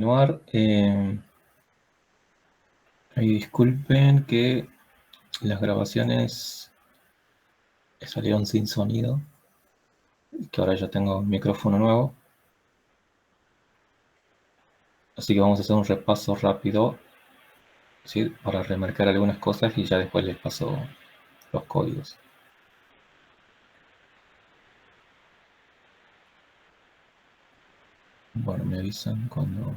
Continuar. Y disculpen que las grabaciones salieron sin sonido, que ahora ya tengo un micrófono nuevo. Así que vamos a hacer un repaso rápido, ¿sí? Para remarcar algunas cosas y ya después les paso los códigos. Bueno, me avisan cuando...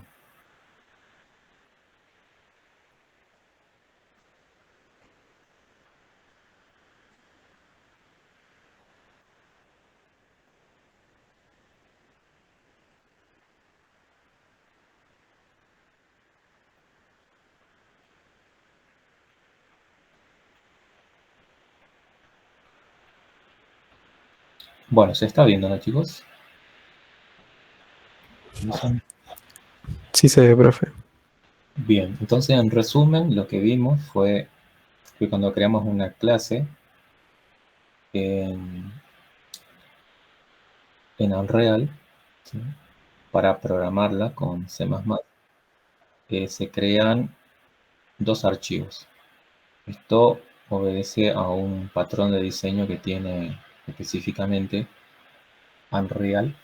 Bueno, se está viendo, ¿no, chicos? ¿Avisan? Sí se ve, profe. Bien, entonces en resumen lo que vimos fue que cuando creamos una clase en Unreal, ¿sí? Para programarla con C++, se crean dos archivos. Esto obedece a un patrón de diseño que tiene específicamente Unreal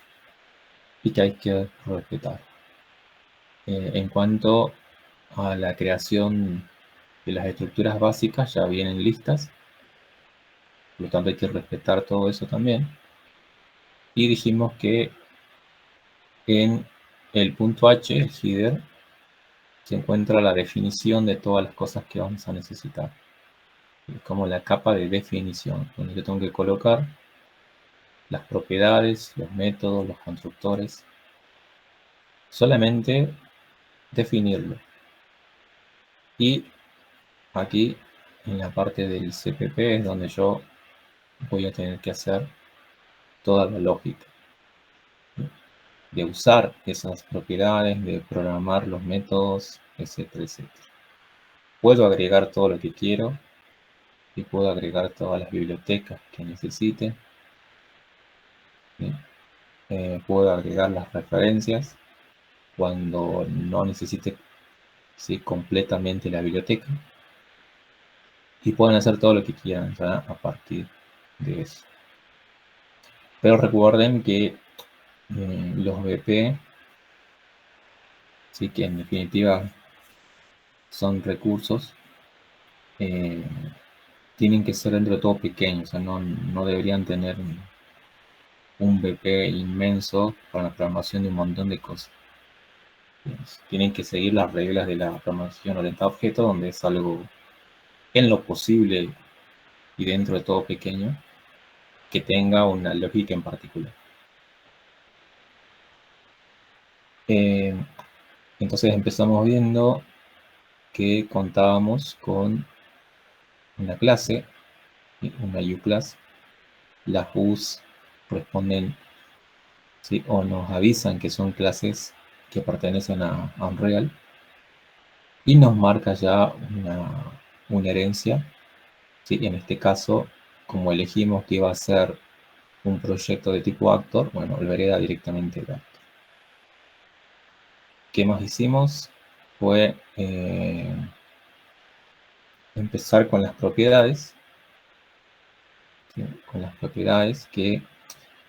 y que hay que respetar. En cuanto a la creación de las estructuras básicas, ya vienen listas, por lo tanto hay que respetar todo eso también. Y dijimos que en el punto H, el header, se encuentra la definición de todas las cosas que vamos a necesitar, como la capa de definición, donde yo tengo que colocar las propiedades, los métodos, los constructores, solamente definirlo. Y aquí en la parte del CPP es donde yo voy a tener que hacer toda la lógica de usar esas propiedades, de programar los métodos, etcétera, etcétera. Puedo agregar todo lo que quiero y puedo agregar todas las bibliotecas que necesite. ¿Sí? Puedo agregar las referencias cuando no necesite, ¿sí?, completamente la biblioteca. Y pueden hacer todo lo que quieran ya a partir de eso. Pero recuerden que los BP, sí, que en definitiva son recursos, eh, tienen que ser dentro de todo pequeños, o sea, no deberían tener un BP inmenso para la programación de un montón de cosas. Tienen que seguir las reglas de la programación orientada a objetos, donde es algo en lo posible y dentro de todo pequeño, que tenga una lógica en particular. Entonces empezamos viendo que contábamos con una clase, una uClass. Las U's responden, ¿sí?, o nos avisan que son clases que pertenecen a Unreal y nos marca ya una herencia, ¿sí? En este caso, como elegimos que iba a ser un proyecto de tipo actor, bueno, lo hereda directamente de actor. ¿Qué más hicimos? Fue empezar con las propiedades, ¿sí? Con las propiedades que,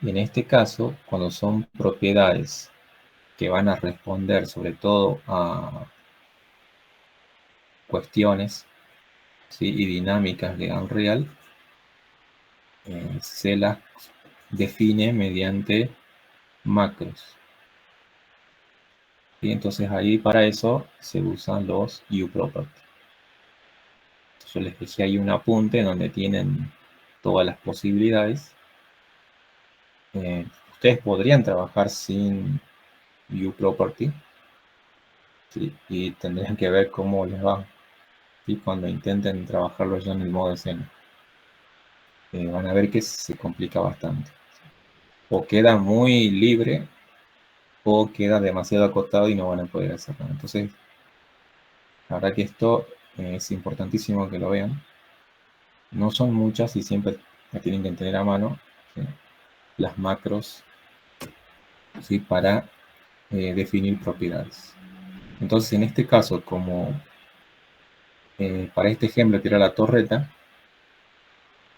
en este caso, cuando son propiedades que van a responder sobre todo a cuestiones, ¿sí?, y dinámicas de Unreal, se las define mediante macros. Y entonces ahí para eso se usan los uProperty. Yo les dejé ahí un apunte donde tienen todas las posibilidades. Ustedes podrían trabajar sin uProperty, ¿sí?, y tendrían que ver cómo les va, ¿sí?, cuando intenten trabajarlo ya en el modo escena. Van a ver que se complica bastante. O queda muy libre o queda demasiado acotado y no van a poder hacerlo. Entonces, la verdad que esto es importantísimo que lo vean. No son muchas y siempre la tienen que tener a mano, ¿sí?, las macros, ¿sí?, para definir propiedades. Entonces, en este caso, como para este ejemplo que era la torreta,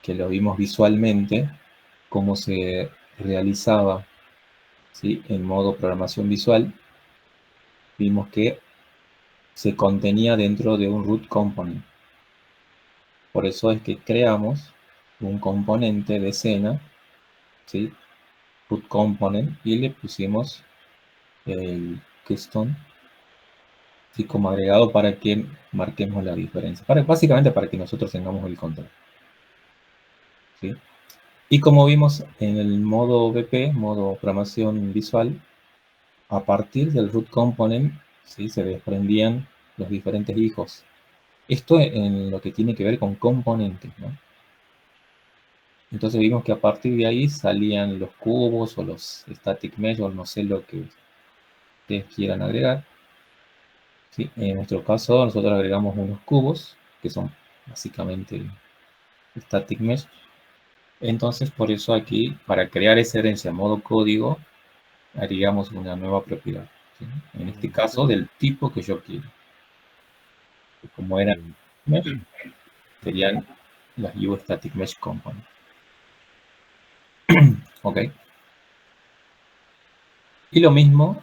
que lo vimos visualmente, cómo se realizaba, ¿sí?, en modo programación visual, vimos que se contenía dentro de un root component. Por eso es que creamos un componente de escena, ¿sí?, root component, y le pusimos el custom, ¿sí?, como agregado para que marquemos la diferencia. Básicamente para que nosotros tengamos el control, ¿sí? Y como vimos en el modo BP, modo programación visual, a partir del root component, ¿sí?, se desprendían los diferentes hijos. Esto en lo que tiene que ver con componentes, ¿no? Entonces vimos que a partir de ahí salían los cubos o los static mesh, o no sé lo que ustedes quieran agregar, ¿sí? En nuestro caso nosotros agregamos unos cubos, que son básicamente static mesh. Entonces por eso aquí, para crear esa herencia en modo código, agregamos una nueva propiedad, ¿sí?, en este caso del tipo que yo quiero. Como era mesh, serían las static mesh component. Ok. Y lo mismo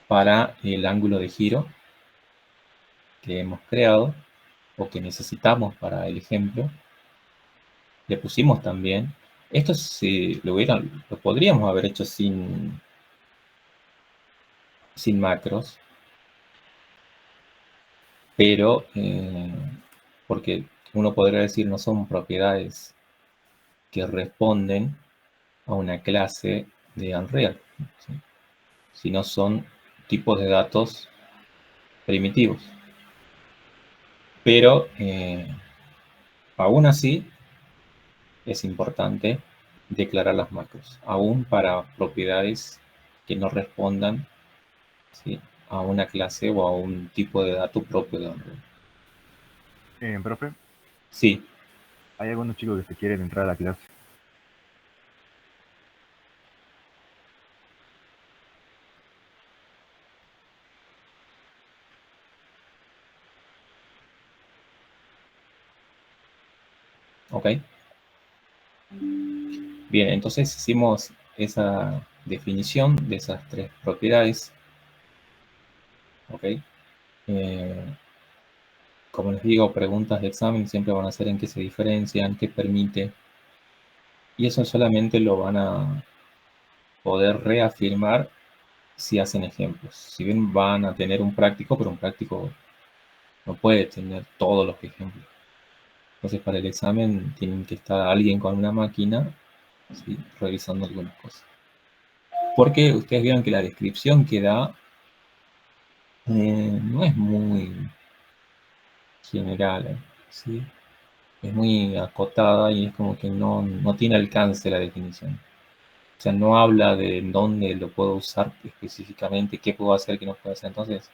para el ángulo de giro que hemos creado o que necesitamos para el ejemplo. Le pusimos también. Esto si lo podríamos haber hecho sin macros, pero porque uno podría decir no son propiedades que responden a una clase de Unreal, ¿sí?, sino son tipos de datos primitivos. Pero aún así es importante declarar las macros, aún para propiedades que no respondan, ¿sí?, a una clase o a un tipo de dato propio de Unreal. Profe, Sí. hay algunos chicos que se quieren entrar a la clase. Ok. Bien, entonces hicimos esa definición de esas tres propiedades. Ok. Como les digo, preguntas de examen siempre van a ser en qué se diferencian, qué permite. Y eso solamente lo van a poder reafirmar si hacen ejemplos. Si bien van a tener un práctico, pero un práctico no puede tener todos los ejemplos. Entonces para el examen tienen que estar alguien con una máquina, ¿sí?, revisando algunas cosas. Porque ustedes vieron que la descripción que da no es muy general, ¿sí? Es muy acotada y es como que no tiene alcance la definición. O sea, no habla de dónde lo puedo usar específicamente, qué puedo hacer, qué no puedo hacer. Entonces,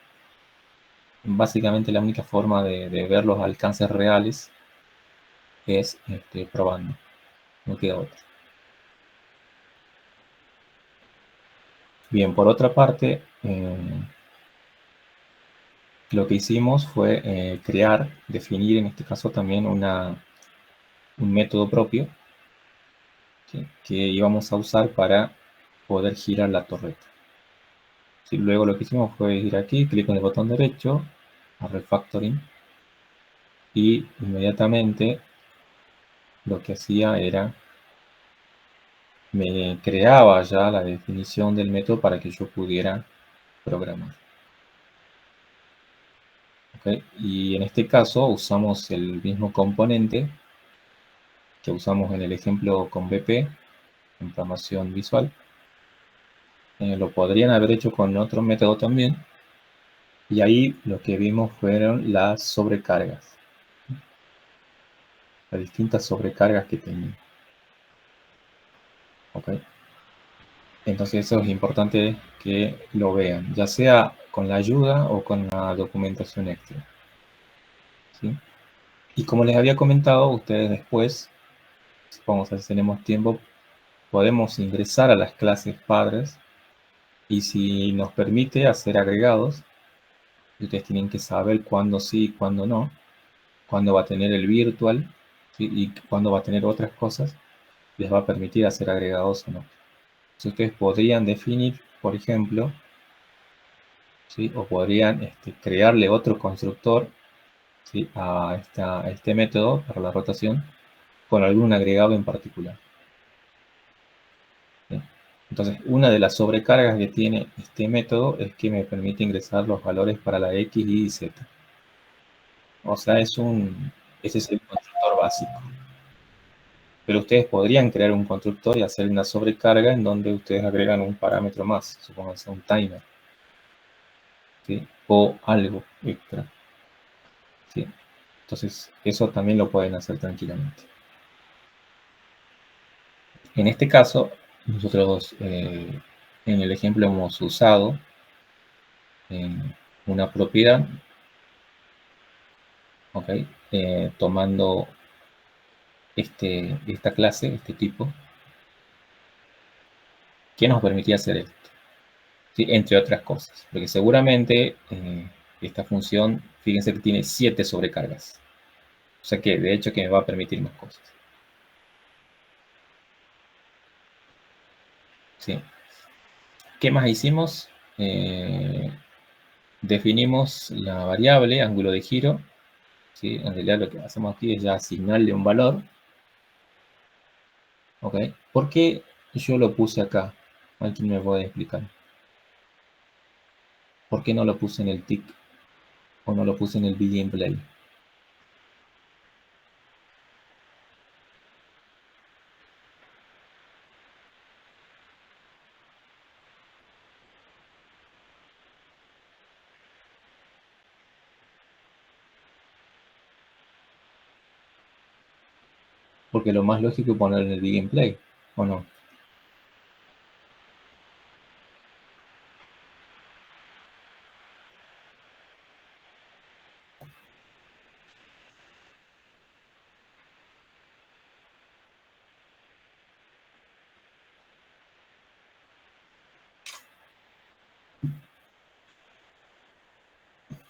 básicamente la única forma de ver los alcances reales es probando. No queda otra. Bien, por otra parte, lo que hicimos fue definir en este caso también un método propio, ¿sí?, que íbamos a usar para poder girar la torreta. ¿Sí? Luego lo que hicimos fue ir aquí, clic en el botón derecho, a refactoring, y inmediatamente lo que hacía era me creaba ya la definición del método para que yo pudiera programar. ¿Okay? Y en este caso usamos el mismo componente que usamos en el ejemplo con BP, en programación visual. Lo podrían haber hecho con otro método también. Y ahí lo que vimos fueron las sobrecargas. Las distintas sobrecargas que tenía. ¿Ok? Entonces eso es importante que lo vean, ya sea con la ayuda o con la documentación extra, ¿sí? Y como les había comentado, ustedes después, supongo que si tenemos tiempo, podemos ingresar a las clases padres y si nos permite hacer agregados, Ustedes tienen que saber cuándo sí y cuándo no, cuándo va a tener el virtual, ¿sí? Y cuándo va a tener otras cosas, les va a permitir hacer agregados o no. Entonces ustedes podrían definir, por ejemplo, ¿sí? O podrían crearle otro constructor, ¿sí? a este método para la rotación con algún agregado en particular, ¿sí? Entonces, una de las sobrecargas que tiene este método es que me permite ingresar los valores para la X, Y y Z. O sea, ese es el constructor básico. Pero ustedes podrían crear un constructor y hacer una sobrecarga en donde ustedes agregan un parámetro más, supónganse un timer, ¿sí? O algo extra, ¿sí? Entonces, eso también lo pueden hacer tranquilamente. En este caso, nosotros en el ejemplo hemos usado una propiedad, ¿ok? Tomando esta clase, este tipo, que nos permitía hacer esto, ¿sí? Entre otras cosas, porque seguramente esta función, fíjense que tiene 7 sobrecargas, o sea que de hecho que me va a permitir más cosas, ¿sí? ¿Qué más hicimos? Definimos la variable ángulo de giro, ¿sí? En realidad lo que hacemos aquí es ya asignarle un valor, ¿ok? ¿Por qué yo lo puse acá? ¿Alguien me puede explicar? ¿Por qué no lo puse en el tick o no lo puse en el begin play? Porque lo más lógico es ponerlo en el begin play, ¿o no?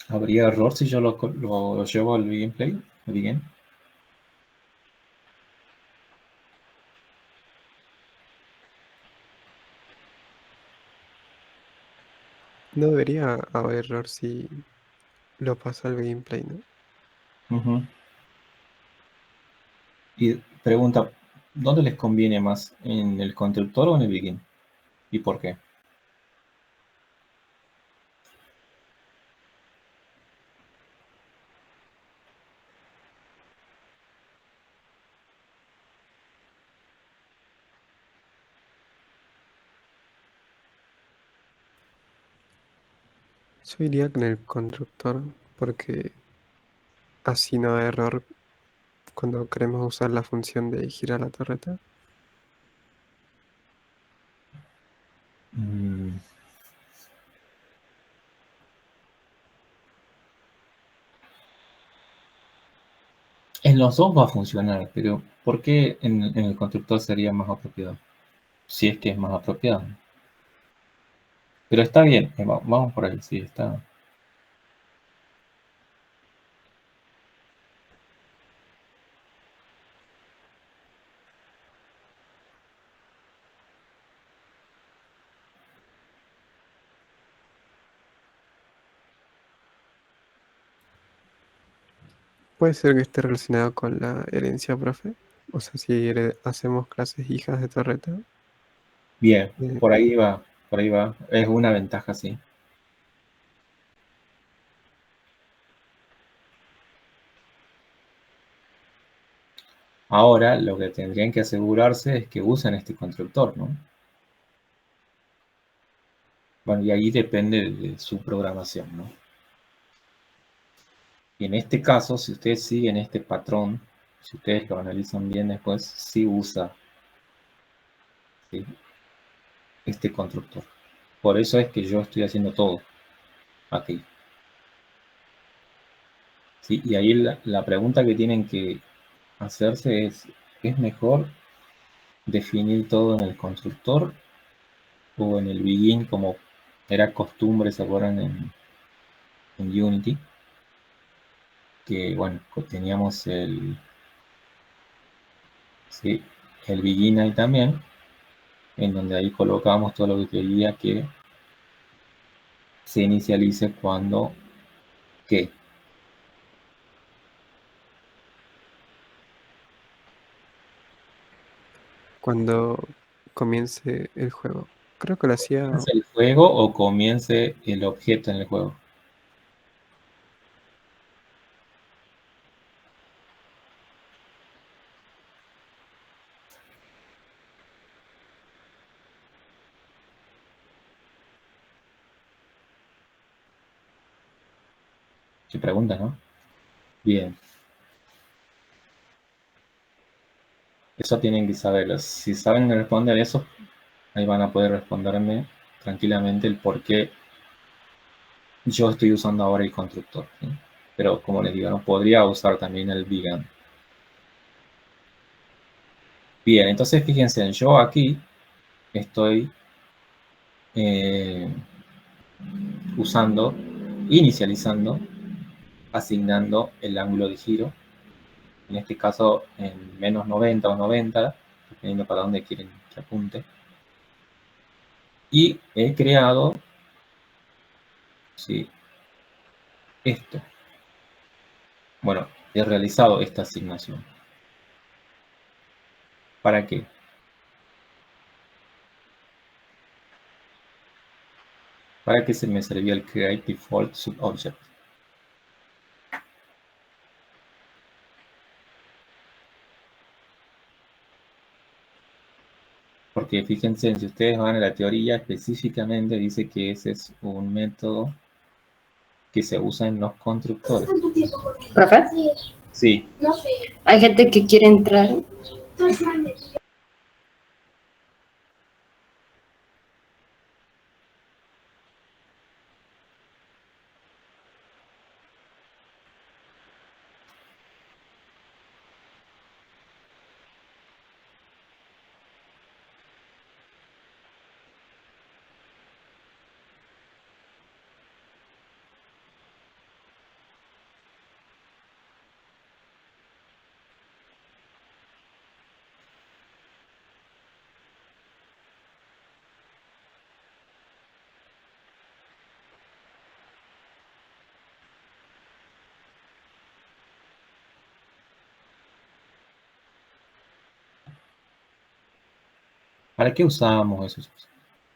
¿Habría error si yo lo llevo al begin play? ¿Begin? No debería haber error si lo paso al gameplay, ¿no? Ujú. Y pregunta, ¿dónde les conviene más? ¿En el constructor o en el begin? ¿Y por qué? Yo iría con el constructor porque así no da error cuando queremos usar la función de girar la torreta. Mm, En los dos va a funcionar, pero ¿por qué en el constructor sería más apropiado? Si es que es más apropiado. Pero está bien, vamos por ahí, sí, está. Puede ser que esté relacionado con la herencia, profe. O sea, si hacemos clases hijas de torreta. Bien, eh, por ahí va, por ahí va. Es una ventaja, sí. Ahora, lo que tendrían que asegurarse es que usen este constructor, ¿no? Bueno, y ahí depende de su programación, ¿no? Y en este caso, si ustedes siguen este patrón, si ustedes lo analizan bien después, sí usa, ¿sí? Este constructor. Por eso es que yo estoy haciendo todo aquí, ¿sí? Y ahí la pregunta que tienen que hacerse ¿es mejor definir todo en el constructor o en el begin como era costumbre, se acuerdan, en Unity, que bueno, teníamos el begin ahí también, en donde ahí colocamos todo lo que quería que se inicialice cuando ¿qué? Cuando comience el juego. Creo que lo hacía. ¿Comience el juego o comience el objeto en el juego? ¿Qué pregunta, no? Bien. Eso tienen que saberlo. Si saben responder eso, ahí van a poder responderme tranquilamente el por qué yo estoy usando ahora el constructor, ¿sí? Pero como les digo, no podría usar también el vegan. Bien, entonces fíjense, yo aquí estoy inicializando, asignando el ángulo de giro, en este caso en menos 90 o 90, dependiendo para dónde quieren que apunte. Y he creado, sí, esto. Bueno, he realizado esta asignación. ¿Para qué? Para que se me servía el create default subobject. Porque fíjense, si ustedes van a la teoría, específicamente dice que ese es un método que se usa en los constructores. ¿Profe? Sí. Hay gente que quiere entrar. ¿Para qué usábamos eso?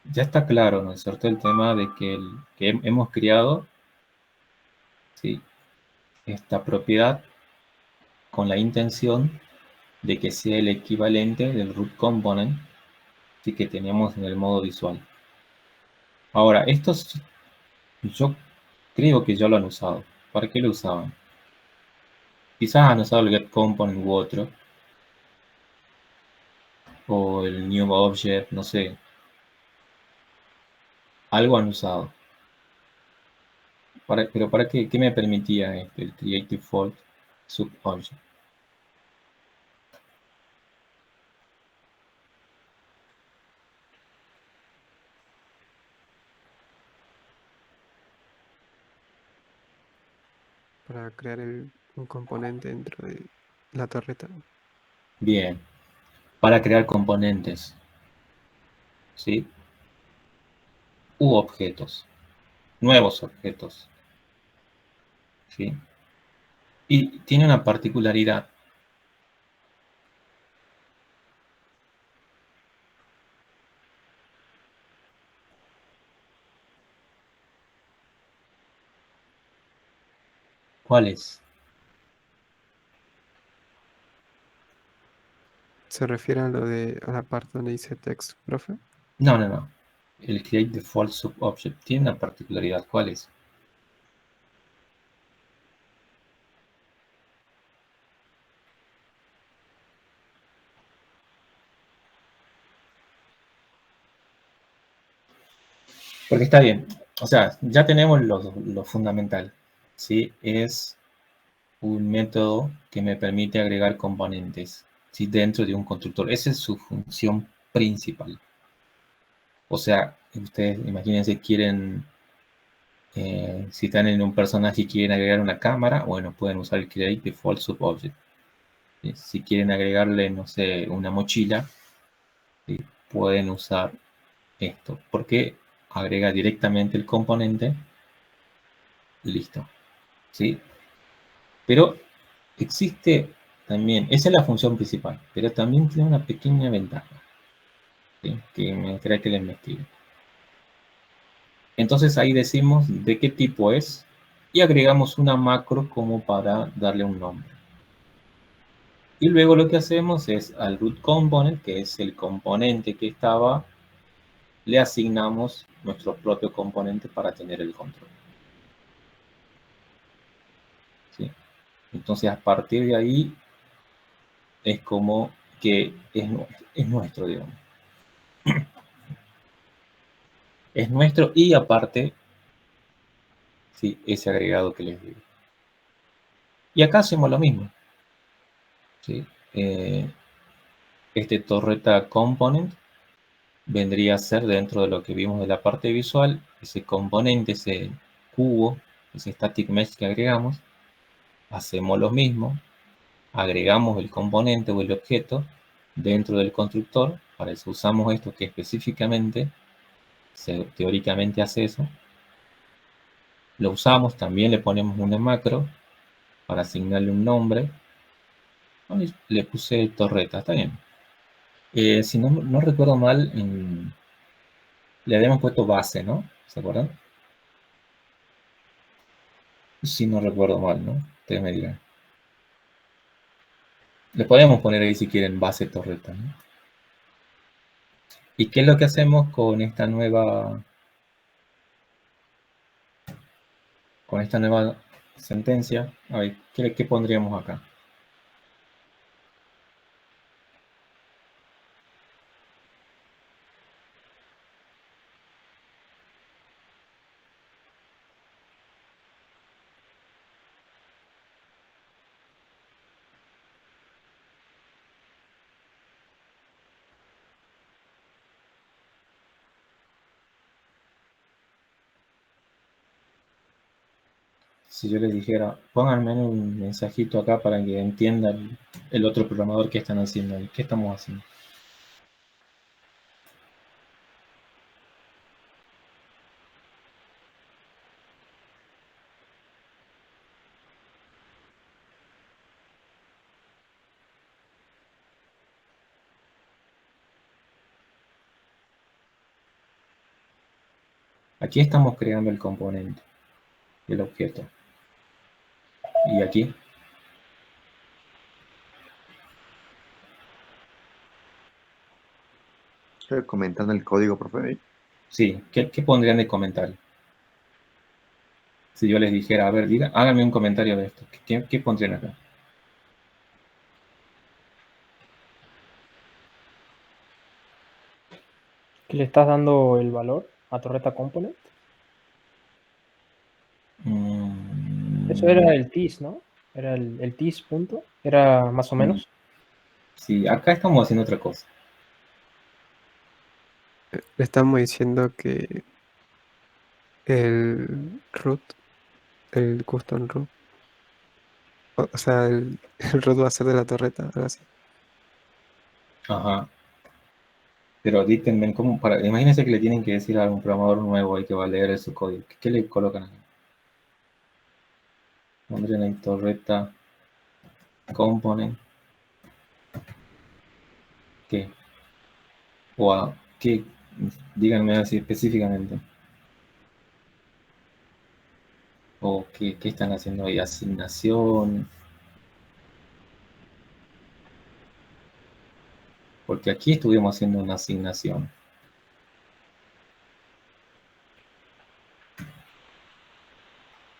Ya está claro, ¿no es cierto? El tema de que hemos creado, ¿sí?, esta propiedad con la intención de que sea el equivalente del root component, ¿sí?, que teníamos en el modo visual. Ahora, estos yo creo que ya lo han usado. ¿Para qué lo usaban? Quizás han usado el get component u otro, o el new object, no sé. Algo han usado. Pero ¿para qué? ¿Qué me permitía el create default subobject? Para crear un componente dentro de la torreta. Bien, para crear componentes, ¿sí? U objetos, nuevos objetos, ¿sí? Y tiene una particularidad. ¿Cuál es? ¿Se refiere a a la parte donde dice text, profe? No, no, no. El create default subobject tiene una particularidad. ¿Cuál es? Porque está bien. O sea, ya tenemos lo fundamental, ¿sí? Es un método que me permite agregar componentes, ¿sí?, dentro de un constructor. Esa es su función principal. O sea, ustedes imagínense, quieren Si están en un personaje y quieren agregar una cámara, bueno, pueden usar el create default subobject. Si quieren agregarle, no sé, una mochila, ¿sí? Pueden usar esto, porque agrega directamente el componente. Listo, ¿sí? Pero existe también, esa es la función principal, pero también tiene una pequeña ventaja, ¿sí? Que me gustaría que la investiguen. Entonces ahí decimos de qué tipo es y agregamos una macro como para darle un nombre. Y luego lo que hacemos es al root component, que es el componente que estaba, le asignamos nuestro propio componente para tener el control. ¿Sí? Entonces a partir de ahí es como que es nuestro, digamos. Es nuestro y aparte, sí, ese agregado que les digo. Y acá hacemos lo mismo. ¿Sí? Este torreta component vendría a ser dentro de lo que vimos de la parte visual, ese componente, ese cubo, ese static mesh que agregamos, hacemos lo mismo, agregamos el componente o el objeto dentro del constructor, para eso usamos esto que específicamente, teóricamente hace eso, lo usamos, también le ponemos una macro para asignarle un nombre, le puse torreta, está bien. Si no recuerdo mal, le habíamos puesto base, ¿no? ¿Se acuerdan? Si no recuerdo mal, ¿no? Ustedes me digan. Le podemos poner ahí si quieren base torreta, ¿no? ¿Y qué es lo que hacemos con esta nueva sentencia? A ver, ¿qué pondríamos acá? Si yo les dijera, pónganme un mensajito acá para que entienda el otro programador qué están haciendo ahí. ¿Qué estamos haciendo? Aquí estamos creando el componente, el objeto. Y aquí, Estoy comentando el código, profe. sí, ¿qué pondrían de comentario? Si yo les dijera, a ver, háganme un comentario de esto. ¿Qué pondrían acá? Que le estás dando el valor a torreta component. Eso era el TIS, ¿no? Era el TIS punto. Era más o menos. Sí, acá estamos haciendo otra cosa. Le estamos diciendo que el root, el custom root, o sea, el root va a ser de la torreta, algo así. Ajá. Pero díganme cómo, imagínense que le tienen que decir a un programador nuevo ahí que va a leer su código. ¿Qué le colocan ahí? Pondrían ahí torreta component. ¿Qué? O ¿qué? Díganme así específicamente. O qué están haciendo ahí, asignación. Porque aquí estuvimos haciendo una asignación.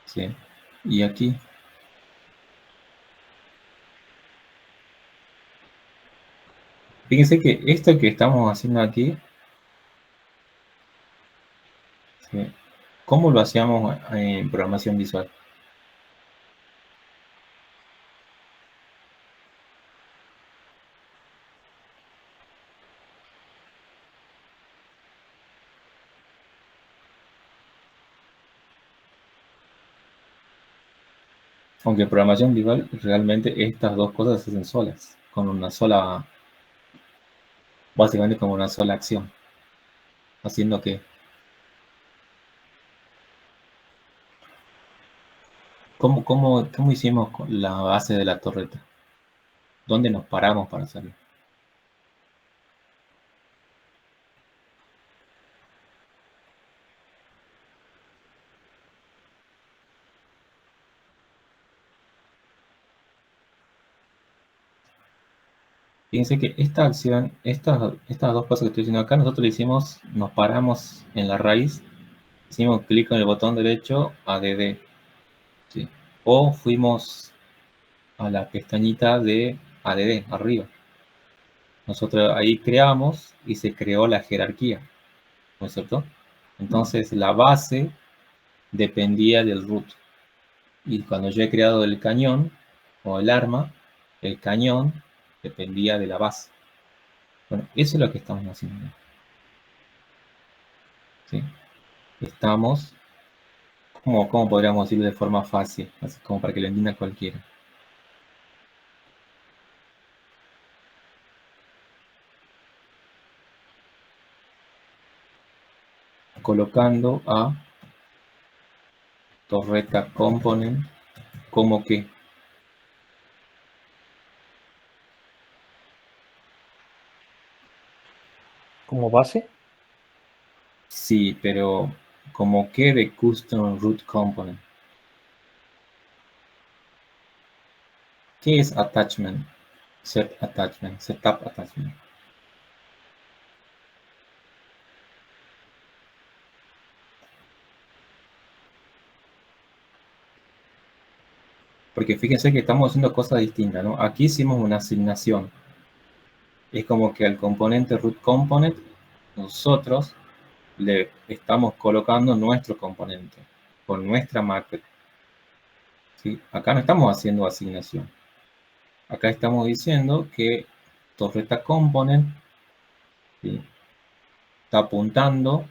¿Sí? Y aquí. Fíjense que esto que estamos haciendo aquí, ¿sí? ¿Cómo lo hacíamos en programación visual? Aunque en programación visual realmente estas dos cosas se hacen solas, con una sola, básicamente con una sola acción. Haciendo que, ¿cómo hicimos con la base de la torreta? ¿Dónde nos paramos para hacerlo? Fíjense que esta acción, estas dos cosas que estoy diciendo acá, nosotros le hicimos, nos paramos en la raíz, hicimos clic en el botón derecho, add, ¿sí? O fuimos a la pestañita de add, arriba. Nosotros ahí creamos y se creó la jerarquía, ¿no es cierto? Entonces la base dependía del root. Y cuando yo he creado el cañón o el arma, el cañón dependía de la base. Bueno, eso es lo que estamos haciendo. ¿Sí? Estamos, ¿cómo podríamos decirlo de forma fácil? Así como para que lo entienda cualquiera. Colocando a torreta component como que como base. sí, pero como que de custom root component. ¿Qué es attachment? Set attachment, setup attachment. Porque fíjense que estamos haciendo cosas distintas, ¿no? Aquí hicimos una asignación. Es como que al componente root component nosotros le estamos colocando nuestro componente con nuestra market. ¿Sí? Acá no estamos haciendo asignación. Acá estamos diciendo que torreta component, ¿sí?, está apuntando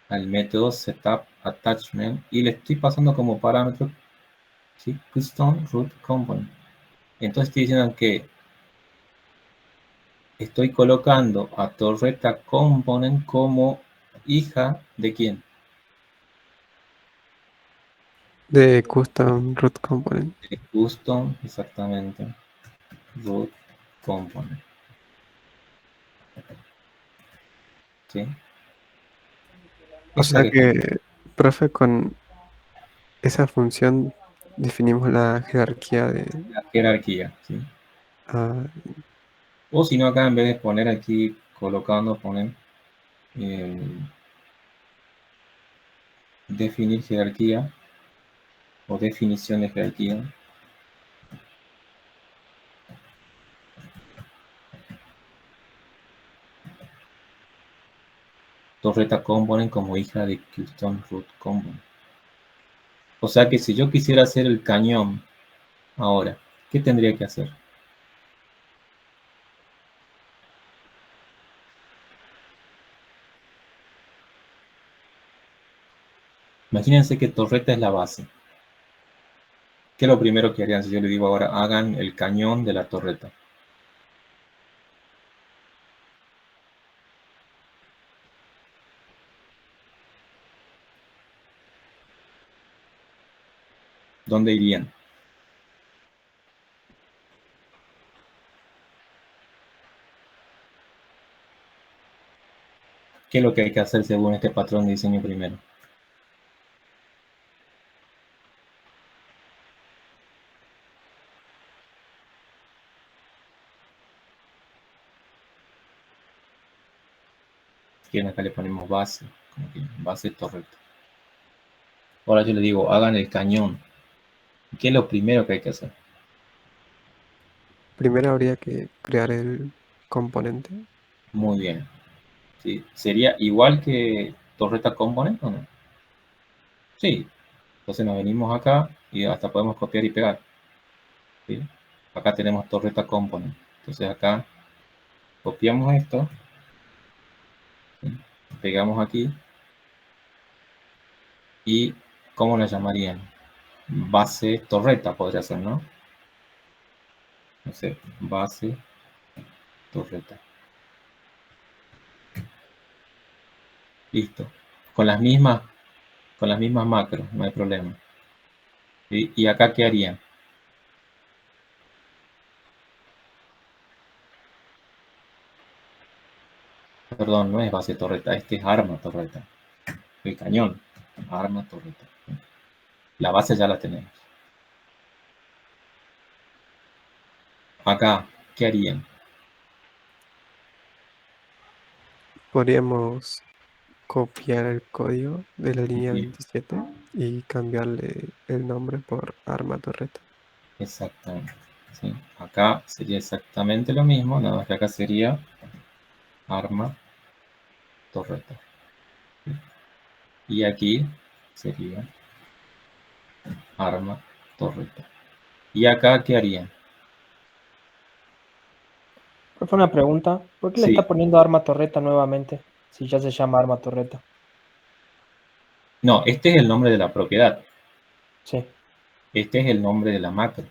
al método setup attachment y le estoy pasando como parámetro, ¿sí?, custom root component. Entonces estoy diciendo que estoy colocando a torreta component como hija de quién. De custom root component. De custom, exactamente, root component. ¿Sí? O Eso es lo sea que estamos. que, profe, con esa función definimos la jerarquía de... La jerarquía, ¿sí? ah, O si no, acá en vez de poner aquí, colocando, ponen definir jerarquía o definición de jerarquía. Torreta component como hija de custom root component. O sea que si yo quisiera hacer el cañón ahora, ¿qué tendría que hacer? Imagínense que torreta es la base. ¿Qué es lo primero que harían si yo le digo ahora hagan el cañón de la torreta? ¿Dónde irían? ¿Qué es lo que hay que hacer según este patrón de diseño primero? Que acá le ponemos base, como que base torreta. Ahora yo le digo hagan el cañón. ¿Qué es lo primero que hay que hacer? primero habría que crear el componente. Muy bien. ¿Sí? ¿Sería igual que torreta component o no? Sí. Entonces nos venimos acá y hasta podemos copiar y pegar. ¿Sí? Acá tenemos torreta component. Entonces acá copiamos esto, ¿sí?, pegamos aquí y ¿cómo la llamarían? base torreta podría ser, ¿no? No sé, base torreta. Listo. Con las mismas macros, no hay problema. ¿Y acá qué harían? Perdón, no es base torreta, este es arma torreta. El cañón, arma torreta. La base ya la tenemos. Acá, ¿qué harían? Podríamos copiar el código de la línea Bien, 27 y cambiarle el nombre por arma torreta. exactamente. ¿Sí? Acá sería exactamente lo mismo, nada más que acá sería arma torreta. Y aquí sería arma torreta. ¿Y acá qué harían? Profe, una pregunta. ¿Por qué le Sí, está poniendo arma torreta nuevamente? Si ya se llama arma torreta. no, este es el nombre de la propiedad. Sí. Este es el nombre de la macro.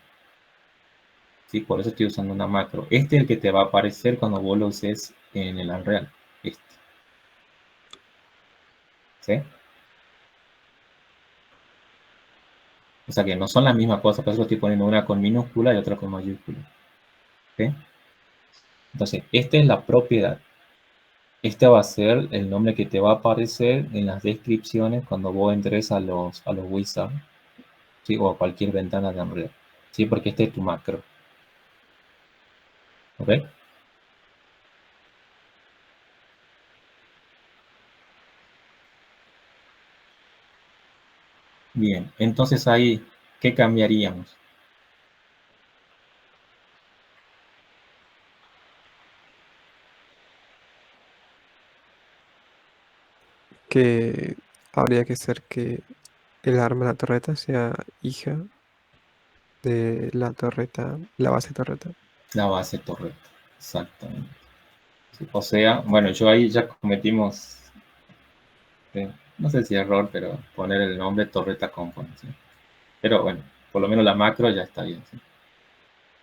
¿Sí? Por eso estoy usando una macro. Este es el que te va a aparecer cuando vos lo uses en el Unreal. Este. ¿Sí? O sea que no son las mismas cosas, por eso estoy poniendo una con minúscula y otra con mayúscula. ¿Sí? Entonces, esta es la propiedad. Este va a ser el nombre que te va a aparecer en las descripciones cuando vos entres a los wizards, ¿sí? O a cualquier ventana de Unreal. ¿Sí? Porque este es tu macro. ¿Ok? Bien, entonces ahí, ¿qué cambiaríamos? Que habría que ser que el arma de la torreta sea hija de la torreta, la base torreta. La base torreta. Exactamente. ¿Sí? O sea, bueno, yo ahí ya cometimos, no sé si error, pero poner el nombre torreta component. ¿Sí? Pero bueno, por lo menos la macro ya está bien. ¿Sí?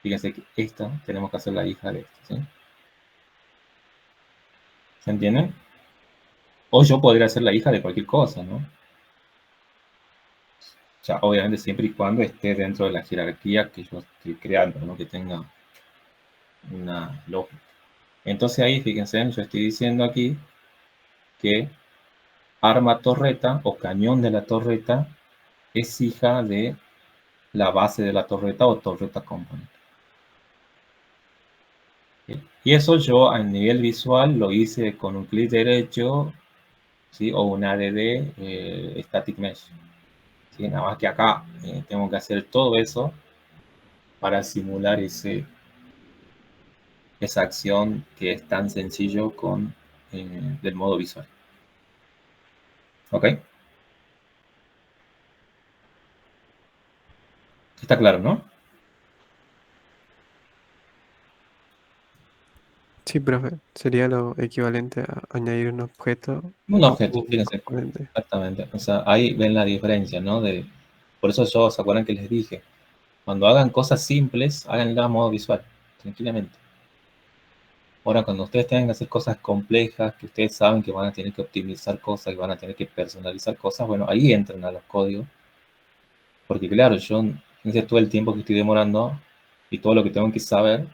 Fíjense que esta tenemos que hacer la hija de esto. ¿Sí? ¿Se entiende? O yo podría ser la hija de cualquier cosa, ¿no? O sea, obviamente siempre y cuando esté dentro de la jerarquía que yo estoy creando, ¿no? Que tenga una lógica. Entonces ahí, fíjense, yo estoy diciendo aquí que arma torreta o cañón de la torreta es hija de la base de la torreta o torreta component. Y eso yo a nivel visual lo hice con un clic derecho, ¿sí? O un ADD Static Mesh. ¿Sí? Nada más que acá tengo que hacer todo eso para simular esa acción que es tan sencillo con del modo visual. ¿Ok? Está claro, ¿no? Sí, profe, sería lo equivalente a añadir un objeto Un a objeto, un fíjense. componente. Exactamente. O sea, ahí ven la diferencia, ¿no? Por eso yo, ¿se acuerdan que les dije? Cuando hagan cosas simples, háganlas a modo visual, tranquilamente. Ahora, cuando ustedes tengan que hacer cosas complejas, que ustedes saben que van a tener que optimizar cosas, que van a tener que personalizar cosas, bueno, ahí entran a los códigos. Porque claro, yo, fíjense todo el tiempo que estoy demorando y todo lo que tengo que saber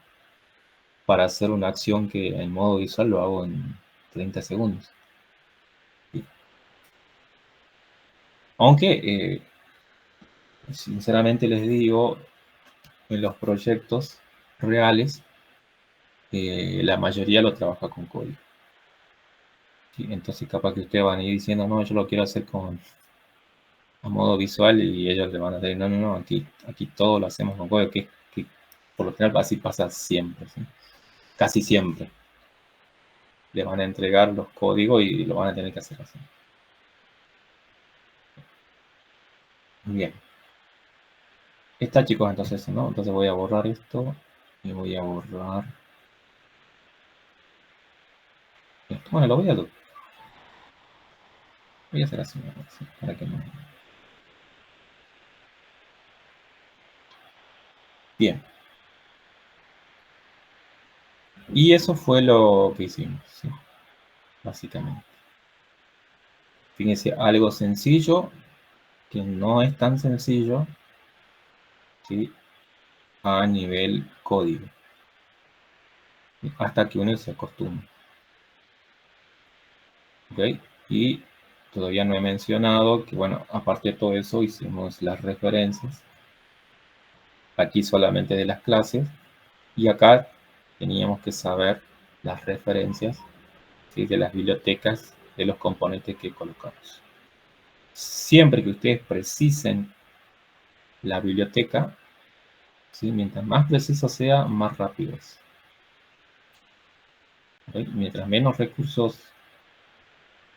para hacer una acción que en modo visual lo hago en 30 segundos. Aunque, sinceramente les digo, en los proyectos reales, la mayoría lo trabaja con código. ¿Sí? Entonces capaz que ustedes van a ir diciendo, no, yo lo quiero hacer a modo visual y ellos le van a decir, no, no, no, aquí todo lo hacemos con código, que por lo general así pasa siempre, ¿sí? Casi siempre. Le van a entregar los códigos y lo van a tener que hacer así. Bien. Está, chicos, entonces, ¿no? Entonces voy a borrar esto y voy a borrar esto. Bueno, lo voy a hacer así, ¿no? Así, para que no. Bien. Y eso fue lo que hicimos, ¿sí? Básicamente. Fíjense, algo sencillo que no es tan sencillo, ¿sí? A nivel código, hasta que uno se acostumbre. ¿Ok? Y todavía no he mencionado que, bueno, aparte de todo eso, hicimos las referencias. Aquí solamente de las clases. Y acá teníamos que saber las referencias, ¿sí? De las bibliotecas de los componentes que colocamos. Siempre que ustedes precisen la biblioteca, ¿sí? Mientras más preciso sea, más rápido es. ¿Ok? Mientras menos recursos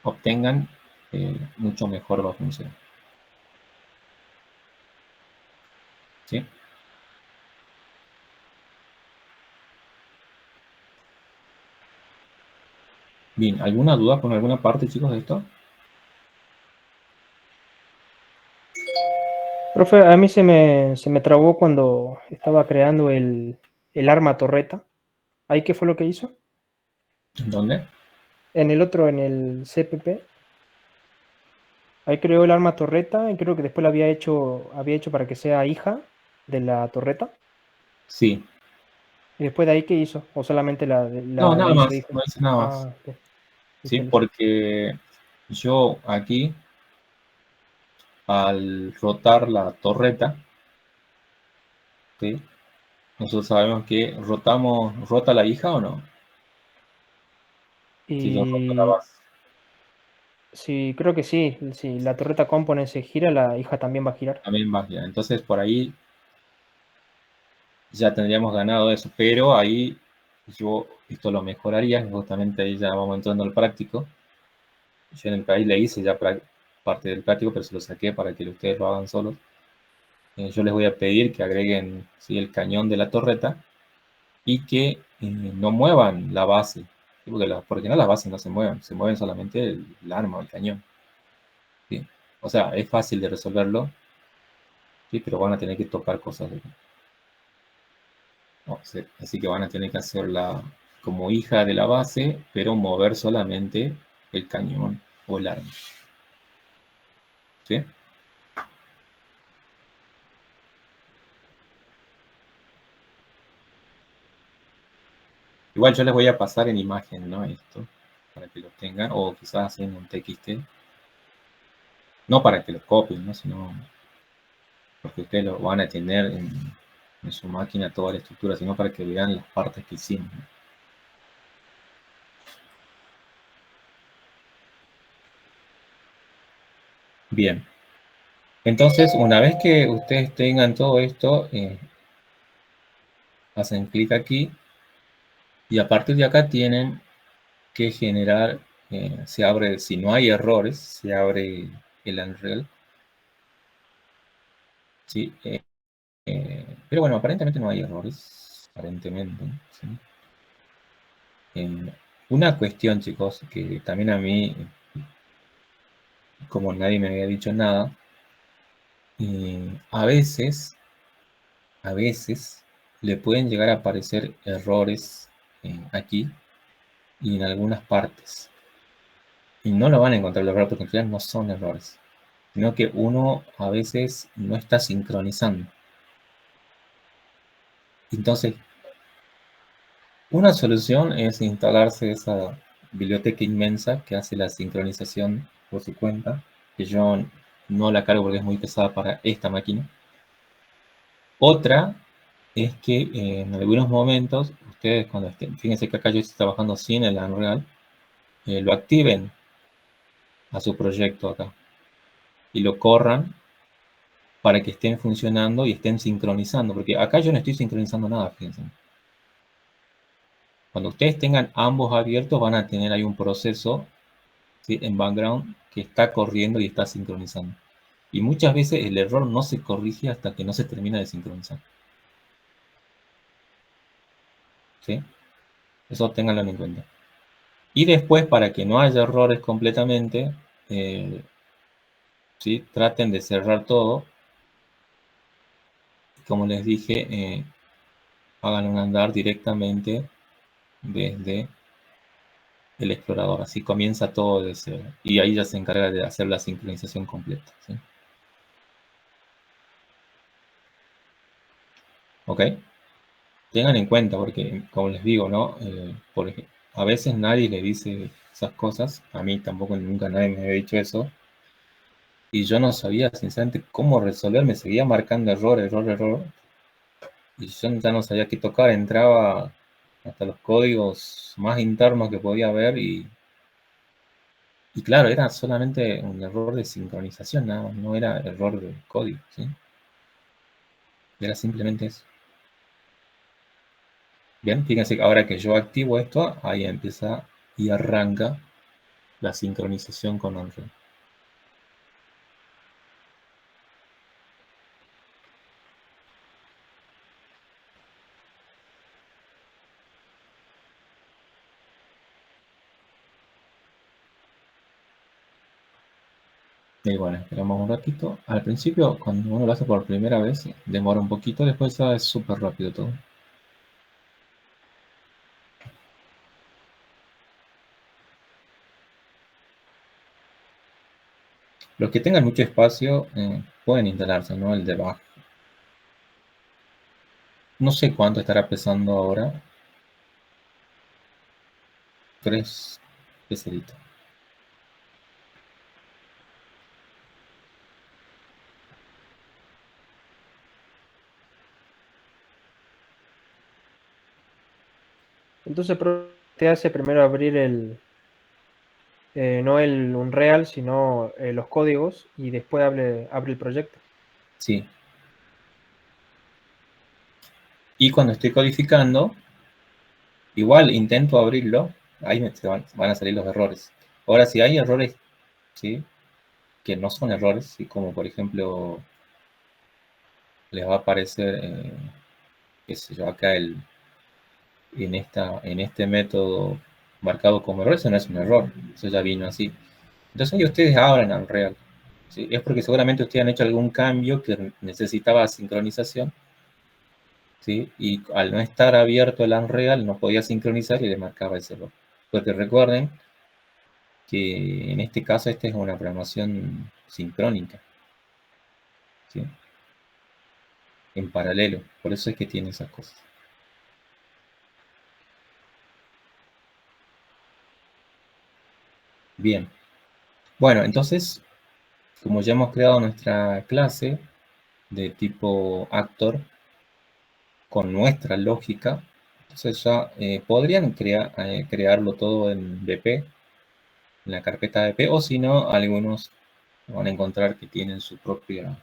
obtengan, mucho mejor va a funcionar. ¿Sí? Bien, ¿alguna duda con alguna parte, chicos, de esto? Profe, a mí se me trabó cuando estaba creando el arma torreta. ¿Ahí qué fue lo que hizo? ¿Dónde? En el otro, en el CPP. Ahí creó el arma torreta y creo que después la había hecho para que sea hija de la torreta. Sí. ¿Y después de ahí qué hizo? ¿O solamente No, la nada hizo más, hija? no hice nada más. Ah, ok. ¿Sí? Listo, listo. Porque yo aquí, al rotar la torreta, ¿sí? Nosotros sabemos que ¿rota la hija o no? Si yo roto la Y base, sí, creo que sí. Si la torreta component se gira, la hija también va a girar. también va a girar. Entonces, por ahí ya tendríamos ganado eso. Pero ahí yo esto lo mejoraría, justamente ahí ya vamos entrando al práctico. Yo en el país le hice ya parte del práctico, pero se lo saqué para que ustedes lo hagan solos. Yo les voy a pedir que agreguen, ¿sí? El cañón de la torreta y que no muevan la base, ¿sí? Porque no las bases no se mueven solamente el arma o el cañón, ¿sí? O sea, es fácil de resolverlo, ¿sí? Pero van a tener que tocar cosas. No, sí, así que van a tener que hacerla como hija de la base, pero mover solamente el cañón o el arma, ¿sí? Igual yo les voy a pasar en imagen, ¿no? Esto, para que lo tengan, o quizás en un TXT. No para que lo copien, ¿no? Sino porque ustedes lo van a tener en su máquina toda la estructura, sino para que vean las partes que hicimos, ¿no? Bien. Entonces, una vez que ustedes tengan todo esto, hacen clic aquí y a partir de acá tienen que generar, se abre, si no hay errores, se abre el Unreal, ¿sí? Pero bueno, aparentemente no hay errores, aparentemente, ¿sí? Una cuestión, chicos, que también a mí, como nadie me había dicho nada, a veces le pueden llegar a aparecer errores aquí y en algunas partes. Y no lo van a encontrar los errores porque en realidad no son errores, sino que uno a veces no está sincronizando. Entonces, una solución es instalarse esa biblioteca inmensa que hace la sincronización por su cuenta, que yo no la cargo porque es muy pesada para esta máquina. Otra es que en algunos momentos, ustedes cuando estén, fíjense que acá yo estoy trabajando sin el Unreal, lo activen a su proyecto acá y lo corran para que estén funcionando y estén sincronizando, porque acá yo no estoy sincronizando nada, fíjense. Cuando ustedes tengan ambos abiertos van a tener ahí un proceso, ¿sí? En background que está corriendo y está sincronizando. Y muchas veces el error no se corrige hasta que no se termina de sincronizar. ¿Sí? Eso ténganlo en cuenta. Y después, para que no haya errores completamente, ¿sí? Traten de cerrar todo, como les dije, hagan un andar directamente desde el explorador. Así comienza todo de cero. Y ahí ya se encarga de hacer la sincronización completa. ¿Sí? ¿Ok? Tengan en cuenta, porque como les digo, ¿no? A veces nadie le dice esas cosas. A mí tampoco nunca nadie me había dicho eso. Y yo no sabía, sinceramente, cómo resolver. Me seguía marcando error, error, error. Y yo ya no sabía qué tocar. Entraba hasta los códigos más internos que podía ver y claro, era solamente un error de sincronización, no era error de código, ¿sí? Era simplemente eso. Bien, fíjense que ahora que yo activo esto, ahí empieza y arranca la sincronización con Unreal. Y bueno, esperamos un ratito. Al principio, cuando uno lo hace por primera vez, demora un poquito, después ya es súper rápido todo. Los que tengan mucho espacio pueden instalarse, ¿no? El debug. No sé cuánto estará pesando ahora. 3 pesaditos. Entonces, te hace primero abrir no el Unreal, sino los códigos y después abre el proyecto. Sí. Y cuando estoy codificando, igual intento abrirlo, ahí van a salir los errores. Ahora, si hay errores, ¿sí? Que no son errores, ¿sí? Como por ejemplo, les va a aparecer, qué sé yo, acá en este método marcado como error, eso no es un error, eso ya vino así. Entonces ahí ustedes abran Unreal, ¿sí? Es porque seguramente ustedes han hecho algún cambio que necesitaba sincronización, ¿sí? Y al no estar abierto el Unreal no podía sincronizar y le marcaba ese error. Porque recuerden que en este caso esta es una programación sincrónica, ¿sí? En paralelo, por eso es que tiene esas cosas. Bien, bueno, entonces, como ya hemos creado nuestra clase de tipo actor con nuestra lógica, entonces ya podrían crearlo todo en BP, en la carpeta BP, o si no, algunos van a encontrar que tienen su propia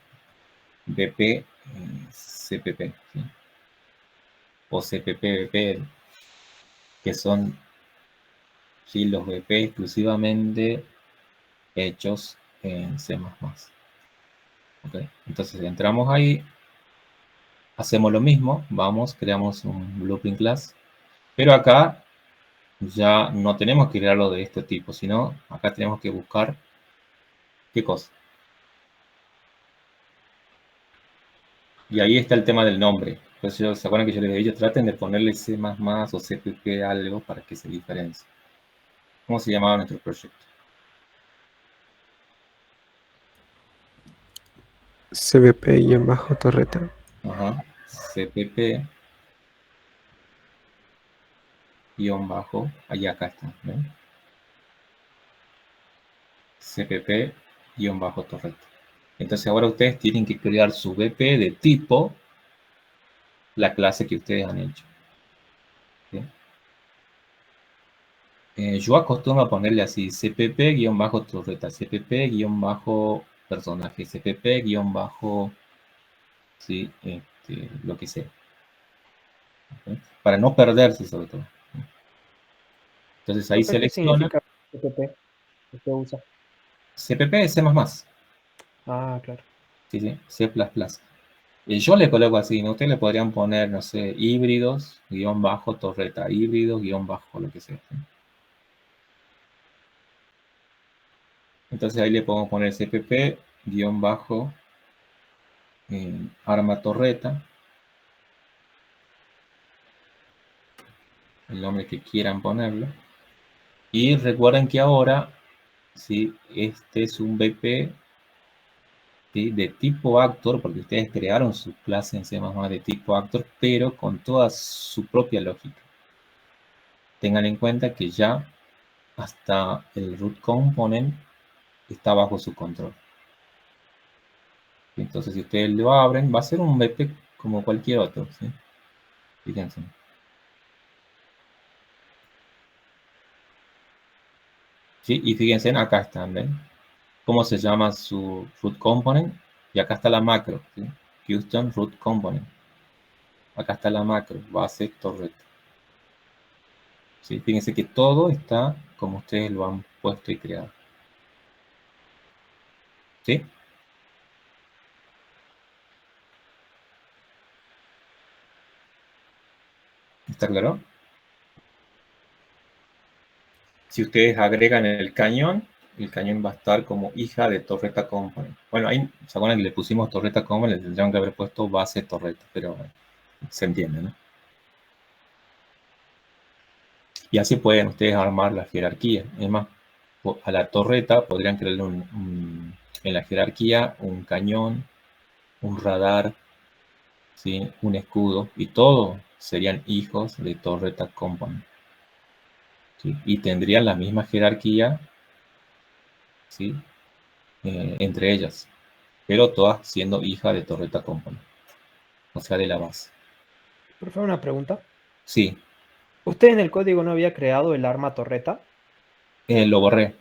BP CPP, ¿sí? O CPP-BP, que son, ¿sí? Los BP exclusivamente hechos en C++. ¿Okay? Entonces entramos ahí, hacemos lo mismo, vamos, creamos un blueprint class, pero acá ya no tenemos que crearlo de este tipo, sino acá tenemos que buscar qué cosa. Y ahí está el tema del nombre. Entonces, ¿se acuerdan que yo les he dicho? Traten de ponerle C++ o CPP algo para que se diferencie. ¿Cómo se llamaba nuestro proyecto? CBP-torreta. Ajá. CPP guión bajo, ahí acá está, ¿ven? CPP guión bajo torreta. Entonces ahora ustedes tienen que crear su BP de tipo la clase que ustedes han hecho. ¿Sí? Yo acostumbro a ponerle así, CPP-torreta, CPP-personaje, CPP- sí, lo que sea. ¿Ok? Para no perderse sobre todo. Entonces ahí Profe, ¿qué selecciona significa CPP que usted usa? CPP es C++. Ah, claro. Sí, sí, C++. Yo le coloco así, ¿no? Ustedes le podrían poner, no sé, híbridos, guión bajo, torreta, híbridos, guión bajo, lo que sea. ¿Sí? Entonces ahí le podemos poner CPP, guión bajo, arma torreta, el nombre que quieran ponerlo. Y recuerden que ahora, ¿sí? Este es un BP, ¿sí? De tipo actor, porque ustedes crearon su clase en C++ de tipo actor, pero con toda su propia lógica. Tengan en cuenta que ya hasta el root component está bajo su control. Entonces, si ustedes lo abren, va a ser un BP como cualquier otro, ¿sí? Fíjense. ¿Sí? Y fíjense, acá están, ¿ven? ¿Cómo se llama su root component? Y acá está la macro, ¿sí? Houston root component. Acá está la macro, base torreta. ¿Sí? Fíjense que todo está como ustedes lo han puesto y creado. ¿Sí? ¿Está claro? Si ustedes agregan el cañón va a estar como hija de torreta component. Bueno, ahí, ¿se acuerdan que le pusimos torreta component? Le tendrían que haber puesto base torreta, pero se entiende, ¿no? Y así pueden ustedes armar la jerarquía. Es más, a la torreta podrían crearle en la jerarquía un cañón, un radar, ¿sí? Un escudo, y todos serían hijos de torreta component. ¿Sí? Y tendrían la misma jerarquía, ¿sí? Entre ellas, pero todas siendo hija de torreta component, o sea, de la base. Profe, una pregunta. Sí, ¿Usted en el código no había creado el arma torreta? lo borré.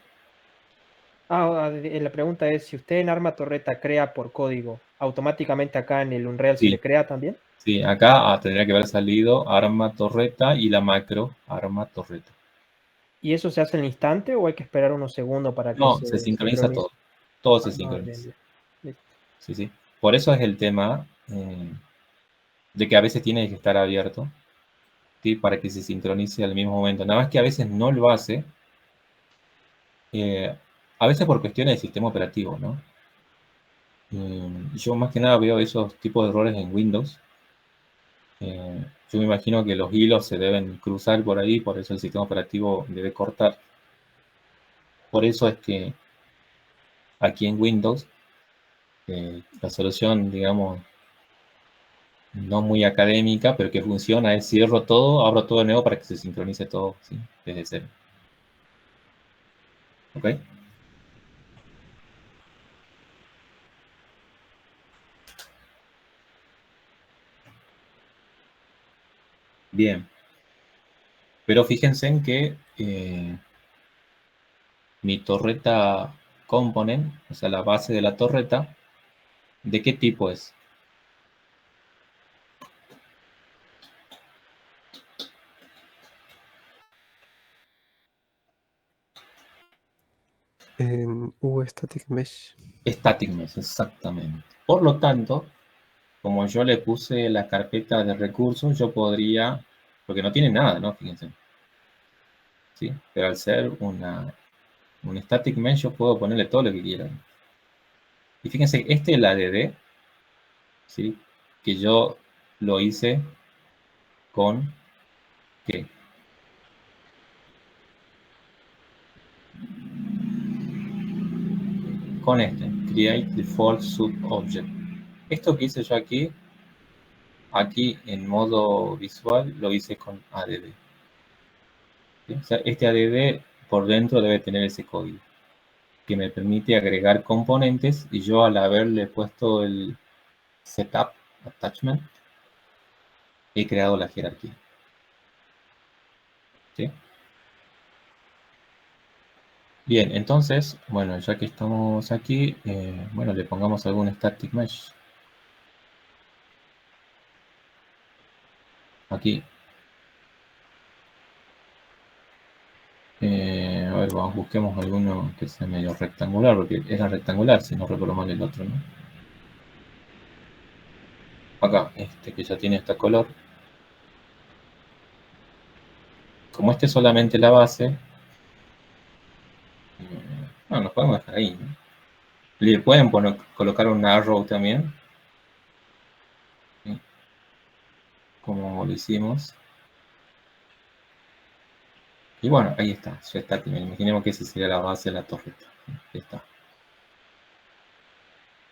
La pregunta es, si usted en arma torreta crea por código, automáticamente acá en el Unreal se Sí, le crea también. sí, acá tendría que haber salido arma torreta y la macro arma torreta. ¿Y eso se hace al instante o hay que esperar unos segundos para que No, se se sincroniza sincronice? todo se Bien, sincroniza. bien. Listo. Sí, sí. Por eso es el tema de que a veces tiene que estar abierto, ¿sí? Para que se sincronice al mismo momento. Nada más que a veces no lo hace, a veces por cuestiones de sistema operativo, ¿no? Yo más que nada veo esos tipos de errores en Windows. Yo me imagino que los hilos se deben cruzar por ahí, por eso el sistema operativo debe cortar. Por eso es que aquí en Windows, la solución, digamos, no muy académica, pero que funciona es cierro todo, abro todo de nuevo para que se sincronice todo, ¿sí? Desde cero. ¿Ok? Bien. Pero fíjense en que mi torreta component, o sea, la base de la torreta, ¿de qué tipo es? En Static Mesh. Static Mesh, exactamente. Por lo tanto, como yo le puse la carpeta de recursos, yo podría, porque no tiene nada, ¿no? Fíjense. ¿Sí? Pero al ser un static mesh, yo puedo ponerle todo lo que quiera. Y fíjense, este es el ADD, ¿sí? Que yo lo hice con, ¿qué? Con este, Create Default Subobject. Esto que hice yo aquí en modo visual, lo hice con ADD. ¿Sí? O sea, este ADD por dentro debe tener ese código que me permite agregar componentes, y yo al haberle puesto el setup attachment he creado la jerarquía. ¿Sí? Bien, entonces, bueno, ya que estamos aquí, bueno, le pongamos algún static mesh. Aquí. A ver, vamos, busquemos alguno que sea medio rectangular, porque era rectangular, si no recuerdo mal el otro, ¿no? Acá, este que ya tiene este color. Como este es solamente la base, bueno, nos podemos dejar ahí, ¿no? Le pueden colocar un arrow también, ¿sí? Como lo hicimos. Y bueno, ahí está, ya está. Imaginemos que esa sería la base de la torreta. Ahí está.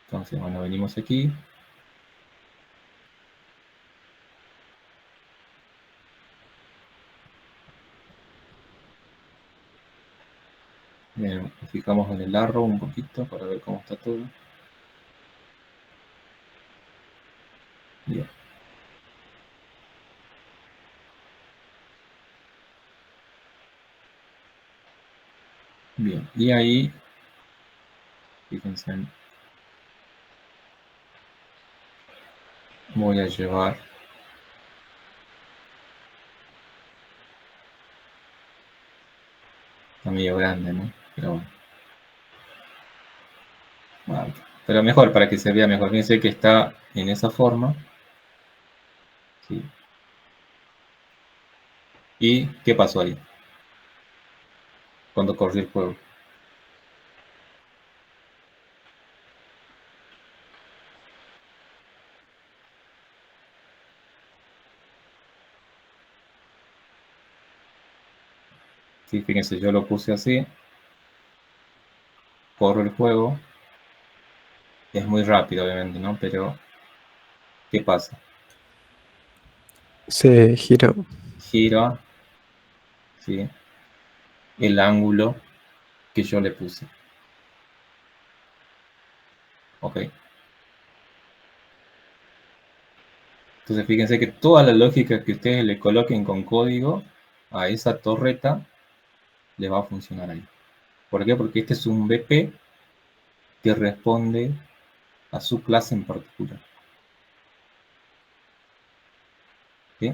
Entonces, bueno, venimos aquí. Bien, nos fijamos en el arrow un poquito para ver cómo está todo. Bien. Bien, y ahí, fíjense, voy a llevar está medio grande, ¿no? Pero bueno. Vale. Pero mejor, para que se vea mejor. Fíjense que está en esa forma. ¿Sí? ¿Y qué pasó ahí? Cuando corrió el juego. Sí, fíjense, yo lo puse así. Corro el juego. Es muy rápido, obviamente, ¿no? Pero, ¿qué pasa? Se gira. Gira, ¿sí? El ángulo que yo le puse. ¿Ok? Entonces, fíjense que toda la lógica que ustedes le coloquen con código a esa torreta le va a funcionar ahí. ¿Por qué? Porque este es un BP que responde a su clase en particular. ¿Sí?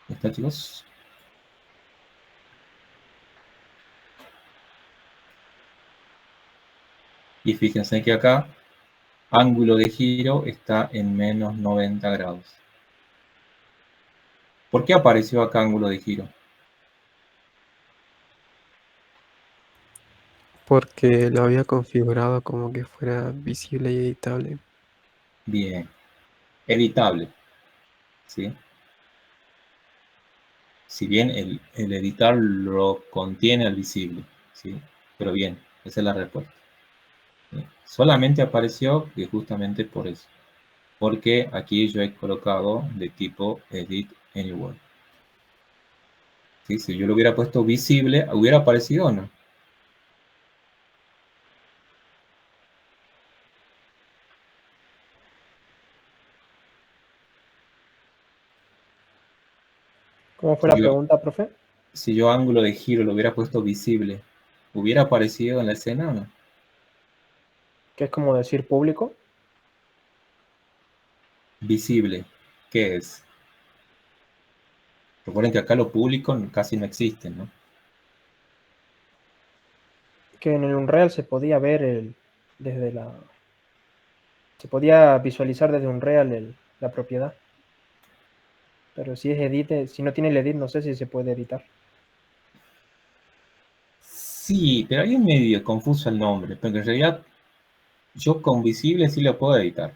¿Está, chicos? Y fíjense que acá ángulo de giro está en menos 90 grados. ¿Por qué apareció acá ángulo de giro? Porque lo había configurado como que fuera visible y editable. Bien, editable, ¿sí? Si bien el editar lo contiene al visible, ¿sí? Pero bien, esa es la respuesta. ¿Sí? Solamente apareció que justamente por eso. Porque aquí yo he colocado de tipo edit anywhere. ¿Sí? Si yo lo hubiera puesto visible, ¿hubiera aparecido o no? ¿Cómo fue Si la yo, pregunta, profe? si yo ángulo de giro lo hubiera puesto visible, ¿hubiera aparecido en la escena o no? ¿Qué es como decir público? Visible, ¿qué es? Recuerden que acá lo público casi no existe, ¿no? Que en el Unreal se podía ver desde la... Se podía visualizar desde Unreal la propiedad. Pero si es edit, si no tiene el edit, no sé si se puede editar. Sí, pero ahí es medio confuso el nombre, porque en realidad yo con visible sí lo puedo editar.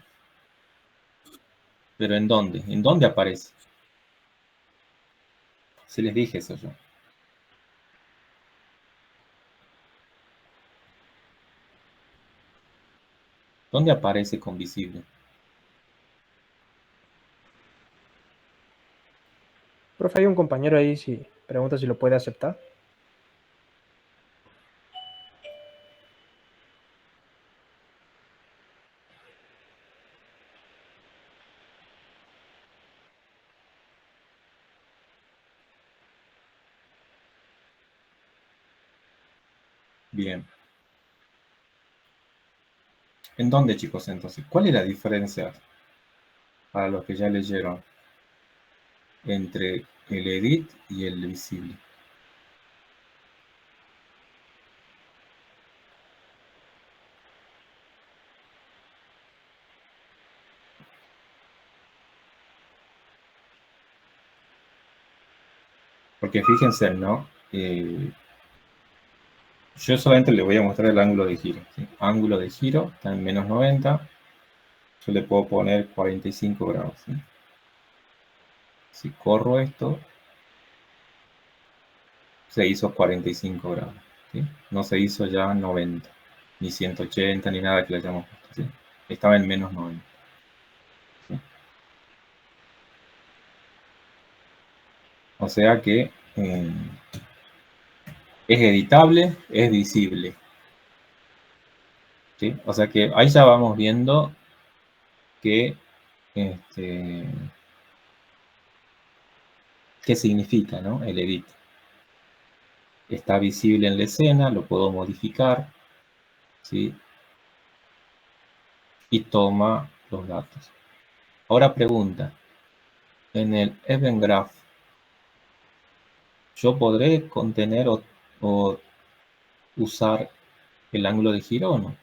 ¿Pero en dónde? ¿En dónde aparece? Sí les dije eso yo. ¿Dónde aparece con visible? Profe, hay un compañero ahí si pregunta si lo puede aceptar. Bien. ¿En dónde, chicos, entonces? ¿Cuál es la diferencia para los que ya leyeron entre el edit y el visible? Porque fíjense, ¿no? Yo solamente le voy a mostrar el ángulo de giro. ¿Sí? Ángulo de giro está en menos 90. Yo le puedo poner 45 grados. ¿Sí? Si corro esto, se hizo 45 grados. ¿Sí? No se hizo ya 90, ni 180, ni nada que le hayamos puesto. ¿Sí? Estaba en menos 90. ¿Sí? O sea que es editable, es visible. ¿Sí? O sea que ahí ya vamos viendo que qué significa, ¿no? El edit. Está visible en la escena, lo puedo modificar, ¿sí? Y toma los datos. Ahora pregunta, en el Event Graph, ¿yo podré contener o usar el ángulo de giro o no?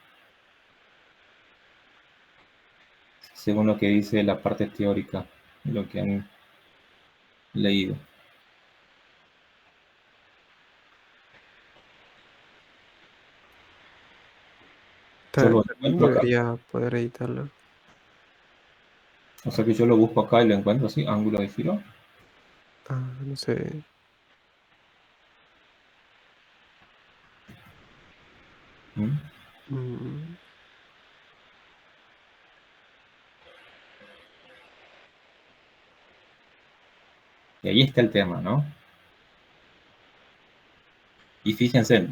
Según lo que dice la parte teórica, lo que han leído. Yo lo encuentro acá. Debería poder editarlo. O sea que yo lo busco acá y lo encuentro así, ángulo de giro. Ah, no sé. ¿Mm? Mm, Y ahí está el tema, ¿no? Y fíjense,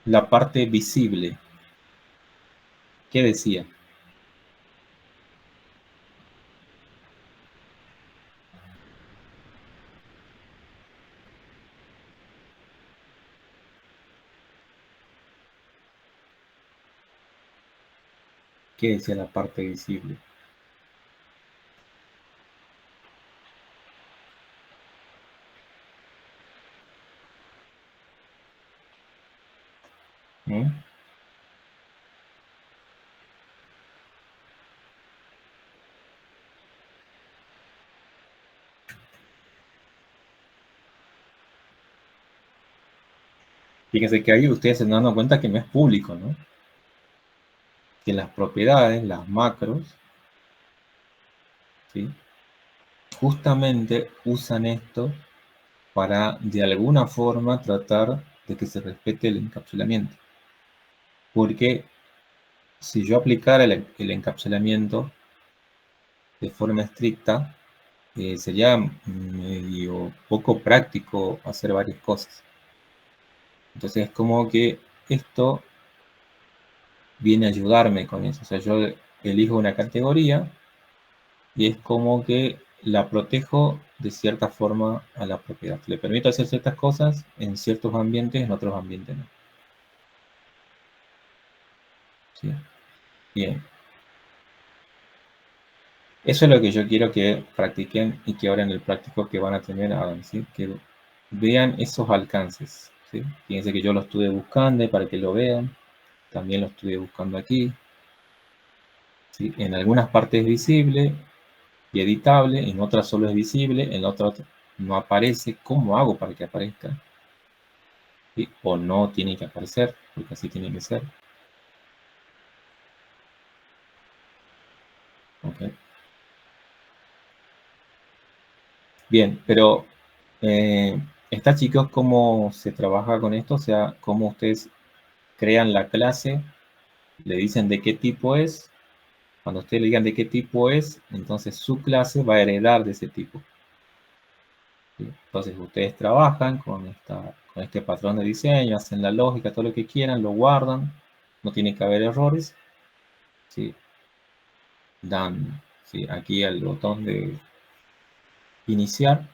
la parte visible, ¿qué decía? ¿Qué decía la parte visible? ¿Mm? Fíjense que ahí ustedes se dan cuenta que no es público, ¿no? Que las propiedades, las macros, ¿sí? Justamente usan esto para de alguna forma tratar de que se respete el encapsulamiento. Porque si yo aplicara el encapsulamiento de forma estricta, sería medio poco práctico hacer varias cosas. Entonces es como que esto viene a ayudarme con eso. O sea, yo elijo una categoría y es como que la protejo de cierta forma a la propiedad. Le permito hacer ciertas cosas en ciertos ambientes, en otros ambientes no. ¿Sí? Bien. Eso es lo que yo quiero que practiquen y que ahora en el práctico que van a tener hagan, ¿sí? Que vean esos alcances, ¿sí? Fíjense que yo lo estuve buscando para que lo vean. También lo estuve buscando aquí. ¿Sí? En algunas partes es visible y editable, en otras solo es visible, en otras no aparece. ¿Cómo hago para que aparezca? ¿Sí? O no tiene que aparecer, porque así tiene que ser. ¿Ok? Bien, pero está, chicos, cómo se trabaja con esto, o sea, cómo ustedes crean la clase, le dicen de qué tipo es. Cuando ustedes le digan de qué tipo es, entonces su clase va a heredar de ese tipo. ¿Sí? Entonces ustedes trabajan con este patrón de diseño, hacen la lógica, todo lo que quieran, lo guardan, no tiene que haber errores. ¿Sí? Dan, ¿sí?, aquí al botón de iniciar.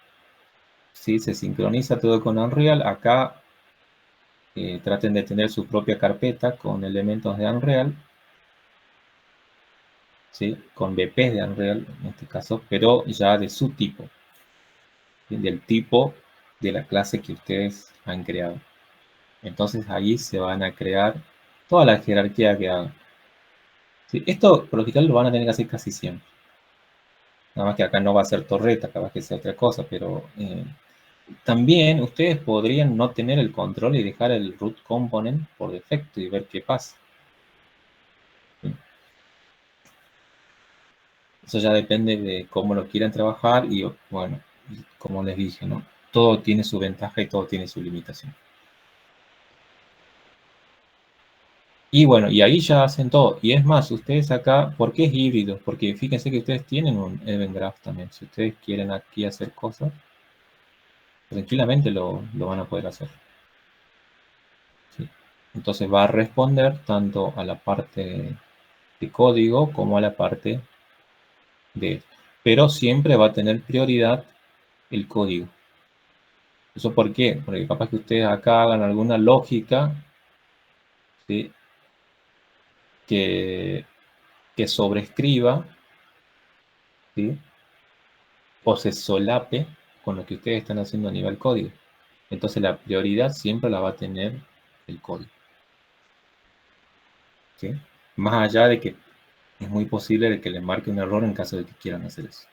¿Sí? Se sincroniza todo con Unreal. Acá traten de tener su propia carpeta con elementos de Unreal. ¿Sí? Con VPs de Unreal en este caso, pero ya de su tipo. ¿Sí? Del tipo de la clase que ustedes han creado. Entonces ahí se van a crear toda la jerarquía que hagan. ¿Sí? Esto por lo general lo van a tener que hacer casi siempre. Nada más que acá no va a ser torreta, capaz que sea otra cosa, pero también ustedes podrían no tener el control y dejar el root component por defecto y ver qué pasa. ¿Sí? Eso ya depende de cómo lo quieran trabajar y bueno, como les dije, ¿no? Todo tiene su ventaja y todo tiene su limitación. Y bueno, y ahí ya hacen todo. Y es más, ustedes acá, ¿por qué es híbrido? Porque fíjense que ustedes tienen un Event Graph también. Si ustedes quieren aquí hacer cosas, tranquilamente lo van a poder hacer. ¿Sí? Entonces va a responder tanto a la parte de código como a la parte de esto. Pero siempre va a tener prioridad el código. ¿Eso por qué? Porque capaz que ustedes acá hagan alguna lógica, ¿sí? que sobrescriba, ¿sí? O se solape con lo que ustedes están haciendo a nivel código. Entonces la prioridad siempre la va a tener el código. ¿Sí? Más allá de que es muy posible de que les marque un error en caso de que quieran hacer eso.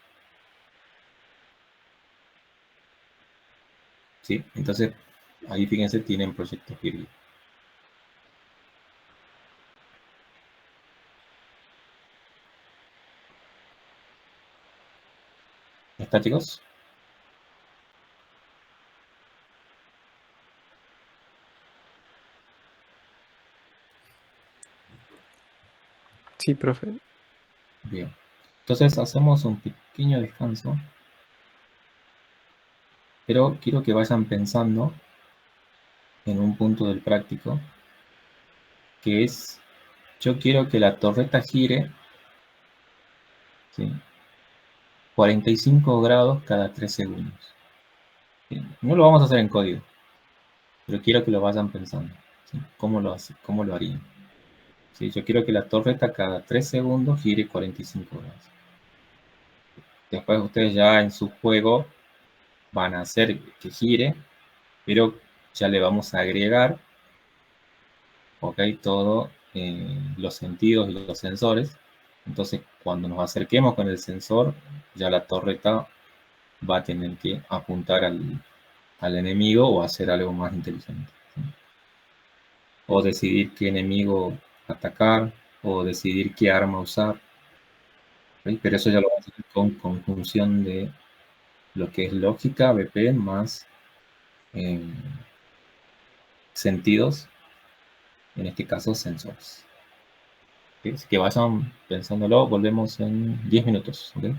¿Sí? Entonces, ahí fíjense, tienen proyectos híbridos. ¿Está, chicos? Sí, profe. Bien. Entonces hacemos un pequeño descanso. Pero quiero que vayan pensando en un punto del práctico, que es, yo quiero que la torreta gire, ¿sí? 45 grados cada 3 segundos. ¿Sí? No lo vamos a hacer en código, pero quiero que lo vayan pensando. ¿Sí? ¿Cómo lo hace? ¿Cómo lo harían? ¿Sí? Yo quiero que la torreta cada 3 segundos gire 45 grados. Después ustedes ya en su juego van a hacer que gire, pero ya le vamos a agregar, ¿ok? Todo los sentidos y los sensores. Entonces, cuando nos acerquemos con el sensor, ya la torreta va a tener que apuntar al enemigo o hacer algo más inteligente. ¿Sí? O decidir qué enemigo atacar, o decidir qué arma usar. ¿Sí? Pero eso ya lo vamos a hacer con conjunción de lo que es lógica, BP, más sentidos, en este caso sensores. ¿Sí? Así que vayan pensándolo, volvemos en 10 minutos. ¿Okay?